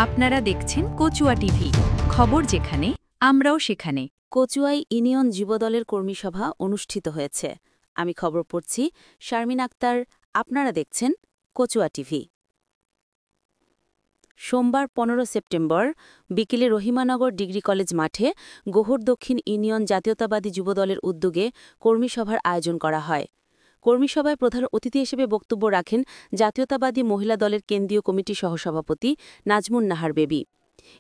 আপনারা দেখছেন কচুয়া টিভি, খবর যেখানে আমরাও সেখানে। কচুয়ায় ইউনিয়ন যুবদলের কর্মীসভা অনুষ্ঠিত হয়েছে। আমি খবর পড়ছি শারমিন আক্তার। আপনারা দেখছেন কচুয়া টিভি। সোমবার ১৫ সেপ্টেম্বর বিকেলে রহিমানগর ডিগ্রি কলেজ মাঠে গোহর দক্ষিণ ইউনিয়ন জাতীয়তাবাদী যুবদলের উদ্যোগে কর্মীসভার আয়োজন করা হয়। কর্মীসভায় প্রধান অতিথি হিসেবে বক্তব্য রাখেন জাতীয়তাবাদী মহিলা দলের কেন্দ্রীয় কমিটির সহসভাপতি নাজমুন নাহার বেবি।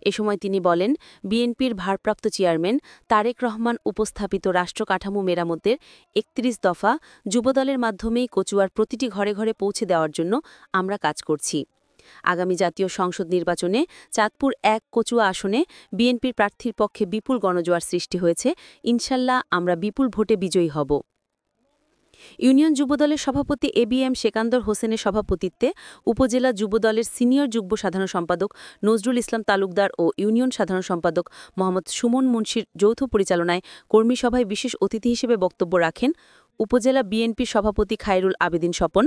এ সময় তিনি বলেন, বিএনপির ভারপ্রাপ্ত চেয়ারম্যান তারেক রহমান উপস্থাপিত রাষ্ট্র কাঠামো মেরামতের ৩১ দফা যুবদলের মাধ্যমেই কচুয়ার প্রতিটি ঘরে ঘরে পৌঁছে দেওয়ার জন্য আমরা কাজ করছি। আগামী জাতীয় সংসদ নির্বাচনে চাঁদপুর ১ কচুয়া আসনে বিএনপির প্রার্থীর পক্ষে বিপুল গণজোয়ার সৃষ্টি হয়েছে। ইনশাল্লাহ আমরা বিপুল ভোটে বিজয়ী হব। ইউনিয়ন যুবদলের সভাপতি এবিএম সেকান্দর হোসেনের সভাপতিত্বে উপজেলা যুবদলের সিনিয়র যুগ্ম সাধারণ সম্পাদক নজরুল ইসলাম তালুকদার ও ইউনিয়ন সাধারণ সম্পাদক মোহাম্মদ সুমন মুন্সির যৌথ পরিচালনায় কর্মীসভায় বিশেষ অতিথি হিসেবে বক্তব্য রাখেন উপজেলা বিএনপির সভাপতি খায়রুল আবেদিন স্বপন,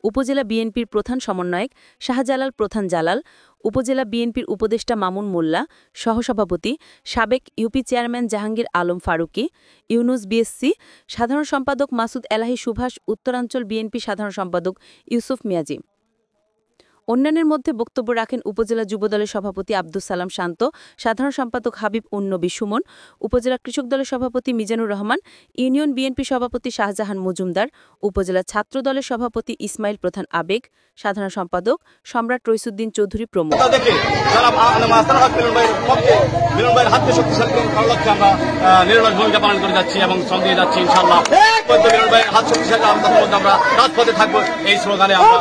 উপজেলা বিএনপির প্রধান সমন্বয়ক শাহজালাল প্রধান জালাল, উপজেলা বিএনপির উপদেষ্টা মামুন মোল্লা, সহসভাপতি সাবেক UP chairman Jahangir Alam Faruqui, Yunus BSc, সাধারণ সম্পাদক মাসুদ এলাহি সুভাষ, উত্তরাঞ্চল বিএনপি সাধারণ সম্পাদক ইউসুফ মিয়াজি। অন্যান্যের মধ্যে বক্তব্য রাখেন উপজেলা যুবদলের সভাপতি আব্দুস সালাম শান্ত, সাধারণ সম্পাদক হাবিব উন-নবী সুমন, উপজেলা কৃষক দলের সভাপতি মিজানুর রহমান, ইউনিয়ন বিএনপি সভাপতি শাহজাহান মজুমদার, উপজেলা ছাত্র দলের সভাপতি ইসমাইল প্রধান আবেগ, সাধারণ সম্পাদক সম্রাট রইসুদ্দিন চৌধুরী প্রমুখ। আমরা রাজপথে থাকবো, এই স্লোগানে আমরা